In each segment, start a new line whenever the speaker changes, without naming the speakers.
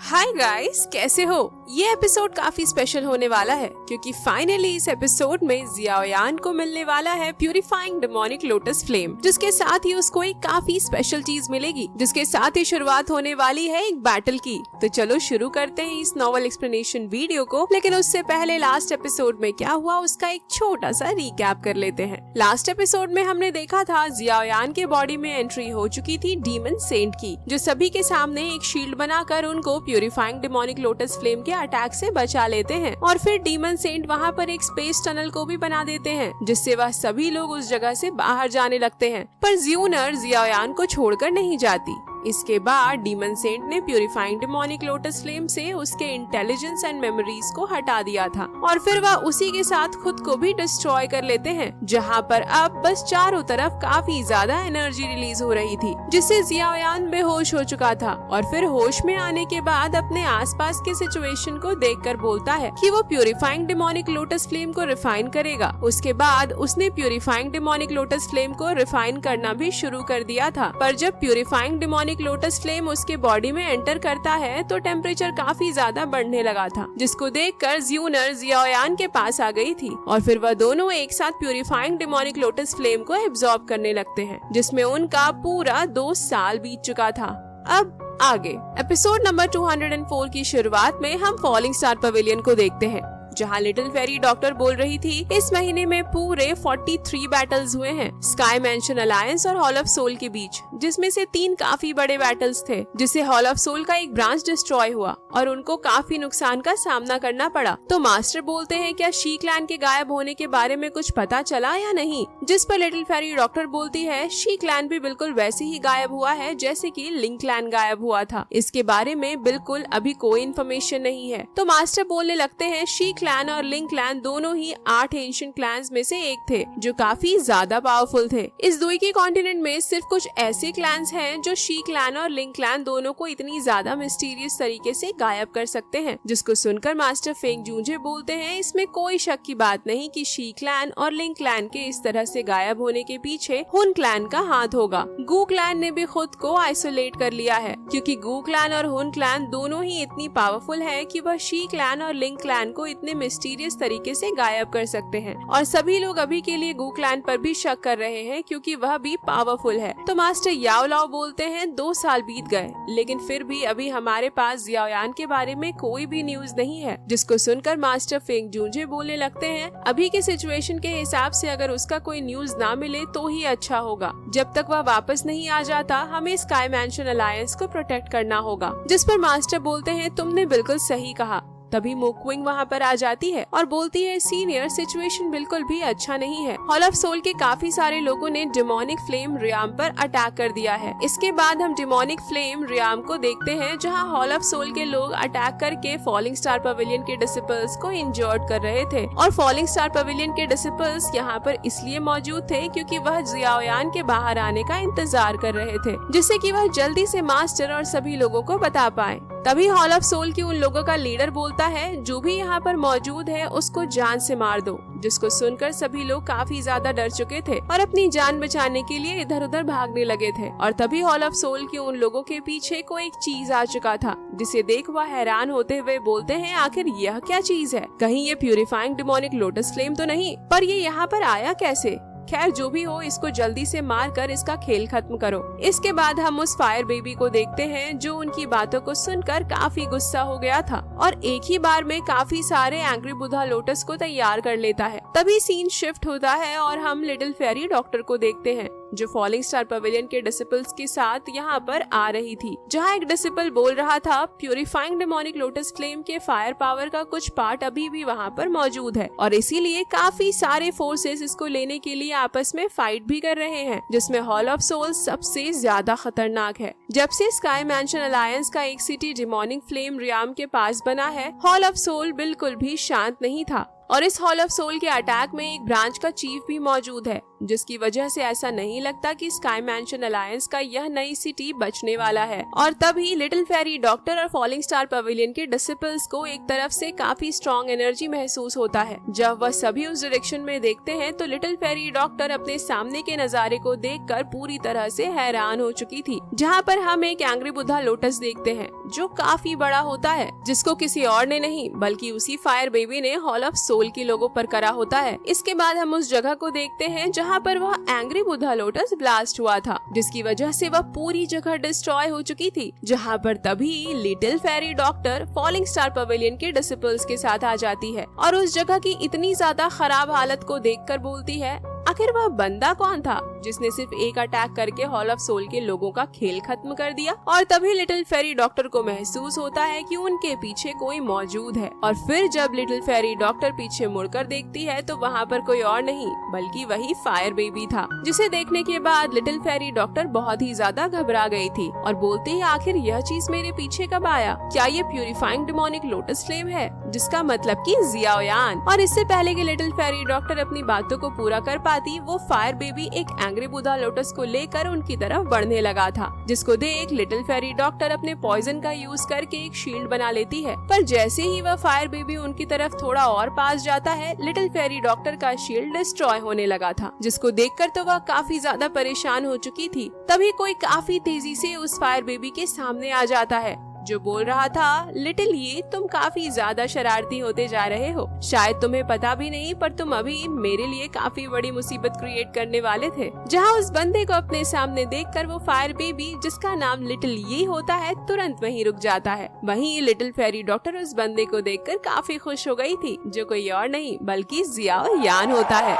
Hi guys, कैसे हो? ये एपिसोड काफी स्पेशल होने वाला है क्योंकि फाइनली इस एपिसोड में जियाओयान को मिलने वाला है प्यूरिफाइंग डेमोनिक लोटस फ्लेम, जिसके साथ ही उसको एक काफी स्पेशल चीज मिलेगी, जिसके साथ ही शुरुआत होने वाली है एक बैटल की। तो चलो शुरू करते हैं इस नॉवल एक्सप्लेनेशन वीडियो को, लेकिन उससे पहले लास्ट एपिसोड में क्या हुआ उसका एक छोटा सा रिकैप कर लेते हैं। लास्ट एपिसोड में हमने देखा था जियाओयान के बॉडी में एंट्री हो चुकी थी डीमन सेंट की, जो सभी के सामने एक शील्ड बनाकर उनको प्यूरिफाइंग डेमोनिक लोटस फ्लेम के अटैक से बचा लेते हैं। और फिर डीमन सेंट वहाँ पर एक स्पेस टनल को भी बना देते हैं, जिससे वह सभी लोग उस जगह से बाहर जाने लगते हैं। पर ज्यूनर जियाओयान को छोड़कर नहीं जाती। इसके बाद डीमन सेंट ने प्यूरिफाइंग डेमोनिक लोटस फ्लेम से उसके इंटेलिजेंस एंड मेमोरीज को हटा दिया था और फिर वह उसी के साथ खुद को भी डिस्ट्रॉय कर लेते हैं, जहाँ पर अब बस चारों तरफ काफी ज्यादा एनर्जी रिलीज हो रही थी, जिससे जियाओयान बेहोश हो चुका था। और फिर होश में आने के बाद अपने आसपास के सिचुएशन को देखकर बोलता है कि वो प्यूरिफाइंग डेमोनिक लोटस फ्लेम को रिफाइन करेगा। उसके बाद उसने प्यूरिफाइंग डेमोनिक लोटस फ्लेम को रिफाइन करना भी शुरू कर दिया था, पर जब प्यूरिफाइंग डेमोनिक लोटस फ्लेम उसके बॉडी में एंटर करता है तो टेम्परेचर काफी ज्यादा बढ़ने लगा था, जिसको देखकर ज्यूनर जियाओयान के पास आ गई थी और फिर वह दोनों एक साथ प्यूरिफाइंग डेमोनिक लोटस फ्लेम को एब्जॉर्ब करने लगते हैं, जिसमें उनका पूरा 2 साल बीत चुका था। अब आगे एपिसोड नंबर 204 की शुरुआत में हम फॉलिंग स्टार पवेलियन को देखते हैं, जहाँ लिटिल फेरी डॉक्टर बोल रही थी इस महीने में पूरे 43 बैटल्स हुए हैं स्काई मैंशन अलायंस और हॉल ऑफ सोल के बीच, जिसमें से 3 काफी बड़े बैटल्स थे, जिससे हॉल ऑफ सोल का एक ब्रांच डिस्ट्रॉय हुआ और उनको काफी नुकसान का सामना करना पड़ा। तो मास्टर बोलते हैं क्या शी क्लैन के गायब होने के बारे में कुछ पता चला या नहीं, जिस पर लिटिल फेरी डॉक्टर बोलती है शी क्लैन भी बिल्कुल वैसे ही गायब हुआ है जैसे कि लिंक क्लैन गायब हुआ था, इसके बारे में बिल्कुल अभी कोई इन्फॉर्मेशन नहीं है। तो मास्टर बोलने लगते हैं शी क्लैन और लिंक क्लैन दोनों ही 8 एंशिएंट क्लैंस में से एक थे, जो काफी ज्यादा पावरफुल थे। इस दुई कॉन्टिनेंट में सिर्फ कुछ ऐसे क्लैंस हैं जो शी क्लैन और लिंक क्लैन दोनों को इतनी ज्यादा मिस्टीरियस तरीके से गायब कर सकते हैं, जिसको सुनकर मास्टर फेंग जूंजे बोलते हैं इसमें कोई शक की बात नहीं कि शी क्लैन और लिंक क्लैन के इस तरह से गायब होने के पीछे हुन क्लैन का हाथ होगा। गू क्लैन ने भी खुद को आइसोलेट कर लिया है, क्योंकि गू क्लैन और हुन क्लैन दोनों ही इतनी पावरफुल है कि वह शी क्लैन और लिंक क्लैन को इतने मिस्टीरियस तरीके से गायब कर सकते हैं। और सभी लोग अभी के लिए गू क्लैन पर भी शक कर रहे हैं क्योंकि वह भी पावरफुल है। तो मास्टर याओ लाओ बोलते हैं 2 साल बीत गए, लेकिन फिर भी अभी हमारे पास जियाओयान के बारे में कोई भी न्यूज नहीं है, जिसको सुनकर मास्टर फेंग जूंजे बोलने लगते हैं अभी के सिचुएशन के हिसाब से अगर उसका कोई न्यूज ना मिले तो ही अच्छा होगा। जब तक वह वापस नहीं आ जाता हमें स्काई मैंशन अलायंस को प्रोटेक्ट करना होगा, जिस पर मास्टर बोलते हैं तुमने बिल्कुल सही कहा। तभी मुकविंग वहाँ पर आ जाती है और बोलती है सीनियर सिचुएशन बिल्कुल भी अच्छा नहीं है। हॉल ऑफ सोल के काफी सारे लोगों ने डिमोनिक फ्लेम रियाम पर अटैक कर दिया है। इसके बाद हम डिमोनिक फ्लेम रियाम को देखते हैं, जहाँ हॉल ऑफ सोल के लोग अटैक करके फॉलिंग स्टार पवेलियन के डिसिपल्स को इंजर्ड कर रहे थे। और फॉलिंग स्टार पवेलियन के डिसिपल्स यहाँ पर इसलिए मौजूद थे क्योंकि वह जियाओयान के बाहर आने का इंतजार कर रहे थे, जिससे कि वह जल्दी से मास्टर और सभी लोगों को बता पाए। तभी हॉल ऑफ सोल के उन लोगों का लीडर बोलता है जो भी यहाँ पर मौजूद है उसको जान से मार दो, जिसको सुनकर सभी लोग काफी ज्यादा डर चुके थे और अपनी जान बचाने के लिए इधर उधर भागने लगे थे। और तभी हॉल ऑफ सोल के उन लोगों के पीछे को एक चीज आ चुका था, जिसे देख वह हैरान होते हुए बोलते हैं आखिर यह क्या चीज है, कहीं ये प्यूरिफाइंग डेमोनिक लोटस फ्लेम तो नहीं, पर ये यहाँ पर आया कैसे। खैर जो भी हो, इसको जल्दी से मार कर इसका खेल खत्म करो। इसके बाद हम उस फायर बेबी को देखते हैं जो उनकी बातों को सुनकर काफी गुस्सा हो गया था और एक ही बार में काफी सारे एंग्री बुधा लोटस को तैयार कर लेता है। तभी सीन शिफ्ट होता है और हम लिटिल फेरी डॉक्टर को देखते हैं जो फॉलिंग स्टार पवेलियन के डिसिपल्स के साथ यहाँ पर आ रही थी, जहाँ एक डिसिपल बोल रहा था प्यूरिफाइंग डेमोनिक लोटस फ्लेम के फायर पावर का कुछ पार्ट अभी भी वहाँ पर मौजूद है और इसीलिए काफी सारे फोर्सेस इसको लेने के लिए आपस में फाइट भी कर रहे हैं, जिसमें हॉल ऑफ सोल सबसे ज्यादा खतरनाक है। जब से स्काई मैंशन अलायंस का एक सिटी डेमोनिक फ्लेम रियाम के पास बना है, हॉल ऑफ सोल बिल्कुल भी शांत नहीं था और इस हॉल ऑफ सोल के अटैक में एक ब्रांच का चीफ भी मौजूद है, जिसकी वजह से ऐसा नहीं लगता कि स्काई मैंशन अलायंस का यह नई सिटी बचने वाला है। और तभी लिटिल फेरी डॉक्टर और फॉलिंग स्टार पवेलियन के डिसिपल्स को एक तरफ से काफी स्ट्रॉन्ग एनर्जी महसूस होता है। जब वह सभी उस डायरेक्शन में देखते हैं तो लिटिल फेरी डॉक्टर अपने सामने के नजारे को देखकर पूरी तरह से हैरान हो चुकी थी, जहाँ पर हम एक एंग्री बुद्धा लोटस देखते हैं जो काफी बड़ा होता है, जिसको किसी और ने नहीं बल्कि उसी फायर बेबी ने हॉल ऑफ सोल के लोगों पर करा होता है। इसके बाद हम उस जगह को देखते हैं जहाँ पर वह एंग्री बुद्धा लोटस ब्लास्ट हुआ था, जिसकी वजह से वह पूरी जगह डिस्ट्रॉय हो चुकी थी। जहाँ पर तभी little fairy doctor falling star pavilion के डिसिपल्स के साथ आ जाती है और उस जगह की इतनी ज्यादा खराब हालत को देखकर बोलती है, आखिर वह बंदा कौन था जिसने सिर्फ एक अटैक करके हॉल ऑफ सोल के लोगों का खेल खत्म कर दिया। और तभी लिटिल फेरी डॉक्टर को महसूस होता है कि उनके पीछे कोई मौजूद है। और फिर जब लिटिल फेरी डॉक्टर पीछे मुड़कर देखती है तो वहाँ पर कोई और नहीं बल्कि वही फायर बेबी था, जिसे देखने के बाद लिटिल फेरी डॉक्टर बहुत ही ज्यादा घबरा गई थी और बोलती है, आखिर यह चीज मेरे पीछे कब आया? क्या ये प्यूरिफाइंग डेमोनिक लोटस फ्लेम है, जिसका मतलब कि जियाओयान। और इससे पहले कि लिटिल फेरी डॉक्टर अपनी बातों को पूरा कर पाती, वो फायर बेबी एक एंग्री बुद्धा लोटस को लेकर उनकी तरफ बढ़ने लगा था, जिसको देख लिटिल फेरी डॉक्टर अपने पॉइजन का यूज करके एक शील्ड बना लेती है। पर जैसे ही वह फायर बेबी उनकी तरफ थोड़ा और पास जाता है, लिटिल फेरी डॉक्टर का शील्ड डिस्ट्रॉय होने लगा था, जिसको देखकर तो वह काफी ज्यादा परेशान हो चुकी थी। तभी कोई काफी तेजी से उस फायर बेबी के सामने आ जाता है, जो बोल रहा था, लिटिल ये तुम काफी ज्यादा शरारती होते जा रहे हो। शायद तुम्हें पता भी नहीं, पर तुम अभी मेरे लिए काफी बड़ी मुसीबत क्रिएट करने वाले थे। जहाँ उस बंदे को अपने सामने देखकर वो फायर बेबी, जिसका नाम लिटिल ये होता है, तुरंत वहीं रुक जाता है। वहीं लिटिल फेरी डॉक्टर उस बंदे को देखकर काफी खुश हो गई थी, जो कोई और नहीं बल्कि जियाओयान होता है।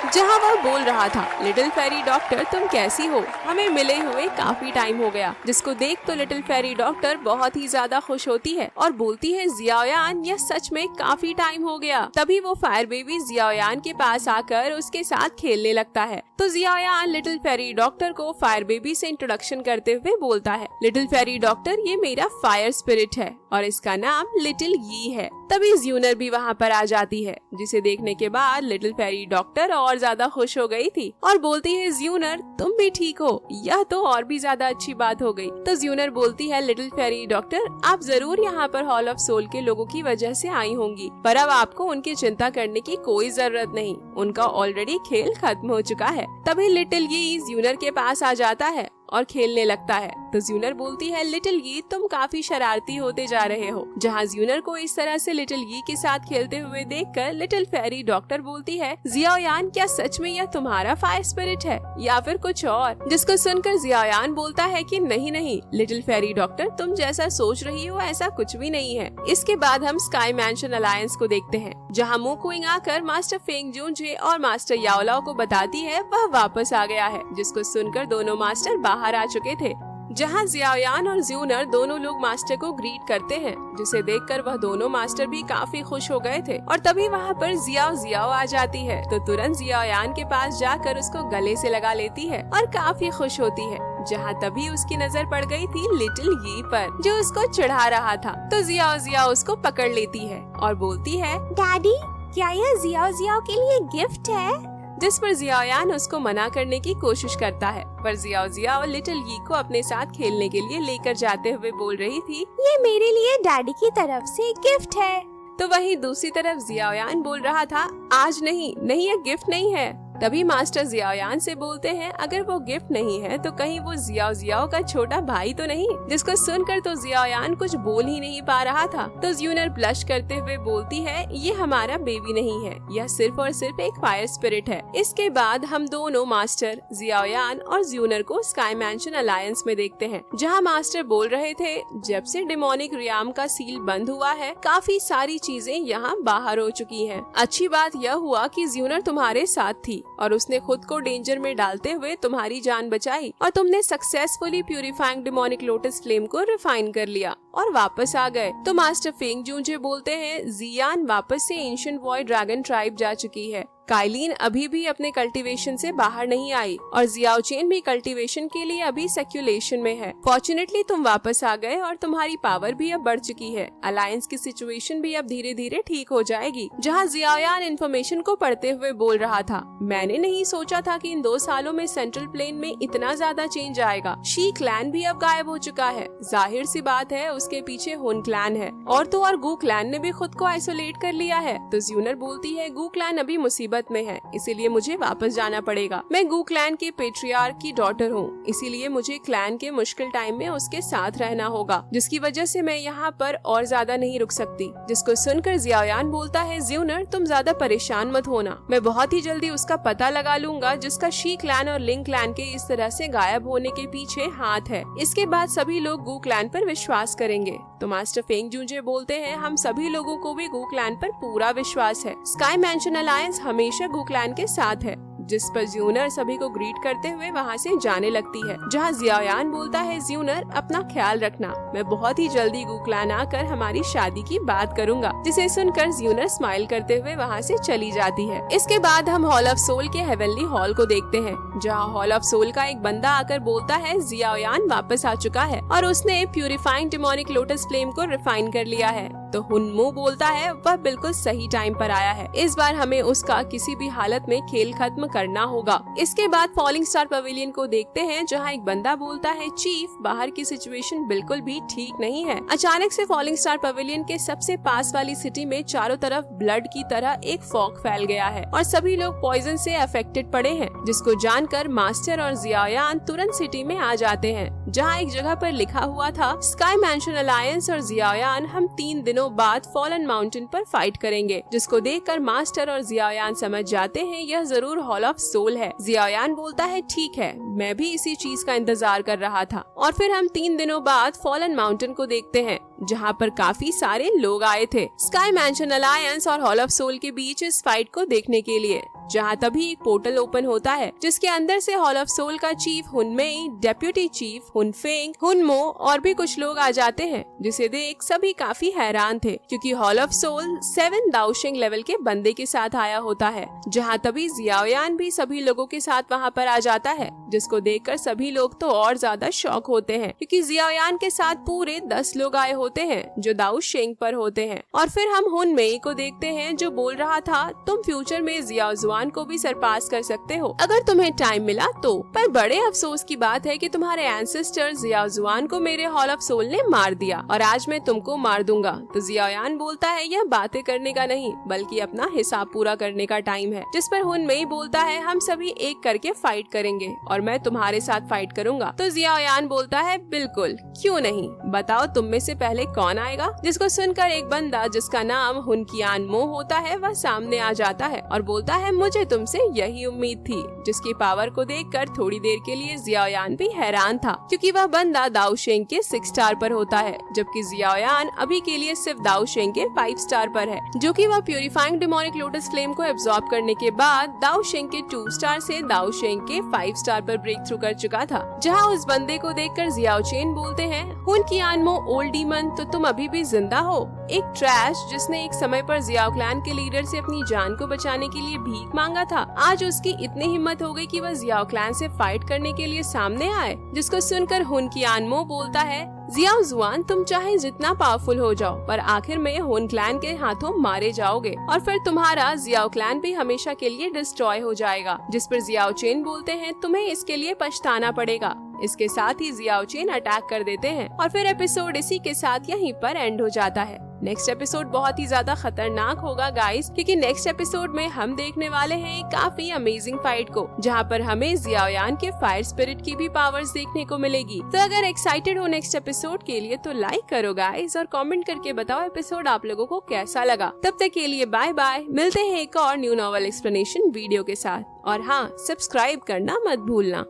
जहाँ वह बोल रहा था, लिटिल फेरी डॉक्टर तुम कैसी हो, हमें मिले हुए काफी टाइम हो गया। जिसको देख तो लिटिल फेरी डॉक्टर बहुत ही ज्यादा खुश होती है और बोलती है, जियाओयान यह सच में काफी टाइम हो गया। तभी वो फायर बेबी जियाओयान के पास आकर उसके साथ खेलने लगता है। तो जियाओयान लिटिल फेरी डॉक्टर को फायर बेबी से इंट्रोडक्शन करते हुए बोलता है, लिटिल फेरी डॉक्टर ये मेरा फायर स्पिरिट है और इसका नाम लिटिल यी है। तभी ज्यूनर भी वहाँ पर आ जाती है, जिसे देखने के बाद लिटिल फेरी डॉक्टर और ज्यादा खुश हो गई थी और बोलती है, ज्यूनर तुम भी ठीक हो, यह तो और भी ज्यादा अच्छी बात हो गई। तो ज्यूनर बोलती है, लिटिल फेरी डॉक्टर आप जरूर यहाँ पर हॉल ऑफ सोल के लोगों की वजह से आई होंगी, पर अब आपको उनकी चिंता करने की कोई जरूरत नहीं, उनका ऑलरेडी खेल खत्म हो चुका है। तभी लिटिल ये ज्यूनर के पास आ जाता है और खेलने लगता है। तो ज्यूनर बोलती है, लिटिल यी तुम काफी शरारती होते जा रहे हो। जहाँ ज्यूनर को इस तरह से लिटिल यी के साथ खेलते हुए देखकर लिटिल फेरी डॉक्टर बोलती है, जियाओयान क्या सच में यह तुम्हारा फायर स्पिरिट है या फिर कुछ और? जिसको सुनकर जियाओयान बोलता है कि नहीं नहीं लिटिल फेरी डॉक्टर, तुम जैसा सोच रही हो ऐसा कुछ भी नहीं है। इसके बाद हम स्काई मैंशन अलायंस को देखते हैं, जहाँ मोकुइंग आकर मास्टर फेंग जूनजे और मास्टर याओलाओ को बताती है वह वापस आ गया है, जिसको सुनकर दोनों मास्टर बाहर आ चुके थे। जहाँ जियाओयान और ज्यूनर दोनों लोग मास्टर को ग्रीट करते हैं, जिसे देखकर वह दोनों मास्टर भी काफी खुश हो गए थे। और तभी वहाँ पर जियाओ आ जाती है, तो तुरंत जियाओयान के पास जाकर उसको गले से लगा लेती है और काफी खुश होती है। जहाँ तभी उसकी नजर पड़ गई थी लिटिल यी पर, जो उसको चिढ़ा रहा था। तो जियाओ उसको पकड़ लेती है और बोलती है,
डैडी क्या यह जियाओ के लिए गिफ्ट है?
जिस पर जियाओयान उसको मना करने की कोशिश करता है, पर जियाओ लिटिल यी को अपने साथ खेलने के लिए लेकर जाते हुए बोल रही थी,
ये मेरे लिए डैडी की तरफ से गिफ्ट है।
तो वहीं दूसरी तरफ जियाओयान बोल रहा था, आज नहीं यह गिफ्ट नहीं है। तभी मास्टर जियाओयान से बोलते हैं, अगर वो गिफ्ट नहीं है तो कहीं वो जियाओ का छोटा भाई तो नहीं? जिसको सुनकर तो जियाओयान कुछ बोल ही नहीं पा रहा था। तो ज्यूनर ब्लश करते हुए बोलती है, ये हमारा बेबी नहीं है, यह सिर्फ और सिर्फ एक फायर स्पिरिट है। इसके बाद हम दोनों मास्टर जियाओयान और ज्यूनर को स्काई मैंशन अलायंस में देखते हैं, जहाँ मास्टर बोल रहे थे, जब से डेमोनिक रियाम का सील बंद हुआ है काफी सारी चीजें यहाँ बाहर हो चुकी हैं। अच्छी बात यह हुआ कि ज्यूनर तुम्हारे साथ थी और उसने खुद को डेंजर में डालते हुए तुम्हारी जान बचाई और तुमने successfully purifying demonic lotus flame को रिफाइन कर लिया और वापस आ गए। तो मास्टर फेंग जूनजे बोलते हैं, जियान वापस से एंशिएंट वॉइड ड्रैगन ट्राइब जा चुकी है काइलिन अभी भी अपने कल्टीवेशन से बाहर नहीं आई और जियाओ चेन भी कल्टीवेशन के लिए अभी सेक्युलेशन में है। फॉर्चुनेटली तुम वापस आ गए और तुम्हारी पावर भी अब बढ़ चुकी है। अलायंस की सिचुएशन भी अब धीरे धीरे ठीक हो जाएगी। जहाँ जियाओयान इन्फॉर्मेशन को पढ़ते हुए बोल रहा था, मैंने नहीं सोचा था कि इन 2 सालों में सेंट्रल प्लेन में इतना ज्यादा चेंज आएगा। शी क्लैन भी अब गायब हो चुका है। जाहिर सी बात है उसके पीछे हुन क्लैन है और तो और गू क्लैन ने भी खुद को आइसोलेट कर लिया है। तो ज्यूनर बोलती है गू क्लैन अभी मुसीबत में है, इसीलिए मुझे वापस जाना पड़ेगा। मैं गू क्लैन के पेट्रियार्क की डॉटर हूँ, इसीलिए मुझे क्लैन के मुश्किल टाइम में उसके साथ रहना होगा, जिसकी वजह से मैं यहाँ पर और ज्यादा नहीं रुक सकती। जिसको सुनकर जियाओयान बोलता है, ज्यूनर तुम ज्यादा परेशान मत होना, मैं बहुत ही जल्दी उसका पता लगा लूंगा जिसका शी क्लैन और लिंग क्लैन के इस तरह से गायब होने के पीछे हाथ है। इसके बाद सभी लोग गू क्लैन पर विश्वास करेंगे। तो मास्टर फेंग जूंजे बोलते हैं, हम सभी लोगों को भी गू क्लैन पर पूरा विश्वास है। स्काई मैंशन अलायंस हमेशा गू क्लैन के साथ है। जिस पर ज्यूनर सभी को ग्रीट करते हुए वहाँ से जाने लगती है। जहाँ जियाओयान बोलता है, ज्यूनर अपना ख्याल रखना, मैं बहुत ही जल्दी गू क्लैन आकर हमारी शादी की बात करूंगा। जिसे सुनकर ज्यूनर स्माइल करते हुए वहाँ से चली जाती है। इसके बाद हम हॉल ऑफ सोल के हेवनली हॉल को देखते हैं, जहाँ हॉल ऑफ सोल का एक बंदा आकर बोलता है जियाओयान वापस आ चुका है और उसने प्यूरिफाइंग डेमोनिक लोटस फ्लेम को रिफाइन कर लिया है। तो हुनमो बोलता है वह बिल्कुल सही टाइम पर आया है, इस बार हमें उसका किसी भी हालत में खेल खत्म करना होगा। इसके बाद फॉलिंग स्टार पवेलियन को देखते हैं, जहां एक बंदा बोलता है, चीफ बाहर की सिचुएशन बिल्कुल भी ठीक नहीं है। अचानक से फॉलिंग स्टार पवेलियन के सबसे पास वाली सिटी में चारों तरफ ब्लड की तरह एक फॉग फैल गया है और सभी लोग पॉइजन से अफेक्टेड पड़े हैं। जिसको जानकर मास्टर और जियाओयान तुरंत सिटी में आ जाते हैं, जहाँ एक जगह पर लिखा हुआ था, स्काई मैंशन अलायंस और जियाओयान हम 3 दिनों बाद फॉलन माउंटेन पर फाइट करेंगे। जिसको देखकर मास्टर और जियाओयान समझ जाते हैं यह जरूर हॉल ऑफ सोल है। जियाओयान बोलता है, ठीक है, मैं भी इसी चीज का इंतजार कर रहा था। और फिर हम 3 दिनों बाद फॉलन माउंटेन को देखते हैं, जहाँ पर काफी सारे लोग आए थे स्काई मैंशन अलायंस और हॉल ऑफ सोल के बीच इस फाइट को देखने के लिए। जहाँ तभी एक पोर्टल ओपन होता है, जिसके अंदर से हॉल ऑफ सोल का चीफ हुनमेई, डेप्यूटी चीफ हुनफेंग, हुनमो और भी कुछ लोग आ जाते हैं। जिसे देख सभी काफी हैरान थे, क्योंकि हॉल ऑफ सोल 7 दाओशिंग लेवल के बंदे के साथ आया होता है। जहाँ तभी जियाओयान भी सभी लोगों के साथ वहाँ पर आ जाता है, जिसको देखकर सभी लोग तो और ज्यादा शॉक होते हैं, क्योंकि जियाओयान के साथ पूरे 10 लोग आए होते हैं जो दाओशिंग पर होते हैं। और फिर हम हुनमेई को देखते हैं, जो बोल रहा था, तुम फ्यूचर में जियाओजुआन को भी सरपास कर सकते हो अगर तुम्हें टाइम मिला तो। पर बड़े अफसोस की बात है कि तुम्हारे एंसेस्टर जियाओजुआन को मेरे हॉल ऑफ सोल ने मार दिया और आज मैं तुमको मार दूंगा। तो जियाओयान बोलता है, यह बातें करने का नहीं बल्कि अपना हिसाब पूरा करने का टाइम है। जिस पर हुनमेई बोलता है, हम सभी एक करके फाइट करेंगे और मैं तुम्हारे साथ फाइट करूंगा। तो जियाओयान बोलता है, बिल्कुल, क्यों नहीं, बताओ तुम में से पहले कौन आएगा। जिसको सुनकर एक बंदा जिसका नाम हुनकियान मो होता है वह सामने आ जाता है और बोलता है, मुझे तुमसे यही उम्मीद थी। जिसकी पावर को देखकर थोड़ी देर के लिए जियाओयान भी हैरान था, क्योंकि वह बंदा दाओशिंग के 6 स्टार पर होता है, जबकि जियाओयान अभी के लिए सिर्फ दाओशिंग के 5 स्टार पर है, जो कि वह प्यूरिफाइंग डेमोनिक लोटस फ्लेम को एब्जॉर्ब करने के बाद दाओशिंग के 2 स्टार से दाओशिंग के 5 स्टार पर ब्रेक थ्रू कर चुका था। जहाँ उस बंदे को देखकर जियाओचेन बोलते हैं, हुनकियानमो ओल्ड डीमन, तो तुम अभी भी जिंदा हो। एक ट्रैश जिसने एक समय पर जियाओ क्लैन के लीडर से अपनी जान को बचाने के लिए भीख मांगा था, आज उसकी इतनी हिम्मत हो गई कि वह जियाओ क्लैन से फाइट करने के लिए सामने आए। जिसको सुनकर हुनकियानमो बोलता है, जियाओजुआन, तुम चाहे जितना पावरफुल हो जाओ पर आखिर में हुन क्लैन के हाथों मारे जाओगे और फिर तुम्हारा जियाओ क्लैन भी हमेशा के लिए डिस्ट्रॉय हो जाएगा। जिस पर जियाओचेन बोलते हैं, तुम्हें इसके लिए पछताना पड़ेगा। इसके साथ ही जियाओचेन अटैक कर देते हैं और फिर एपिसोड इसी के साथ यहीं पर एंड हो जाता है। नेक्स्ट एपिसोड बहुत ही ज्यादा खतरनाक होगा गाइस, क्योंकि नेक्स्ट एपिसोड में हम देखने वाले हैं एक काफी अमेजिंग फाइट को, जहां पर हमें जियाओयान के फायर स्पिरिट की भी पावर्स देखने को मिलेगी। तो अगर एक्साइटेड हो नेक्स्ट एपिसोड के लिए तो लाइक करो गाइस और कमेंट करके बताओ एपिसोड आप लोगों को कैसा लगा। तब तक के लिए बाय बाय, मिलते हैं एक और न्यू नॉवल एक्सप्लेनेशन वीडियो के साथ। और हाँ, सब्सक्राइब करना मत भूलना।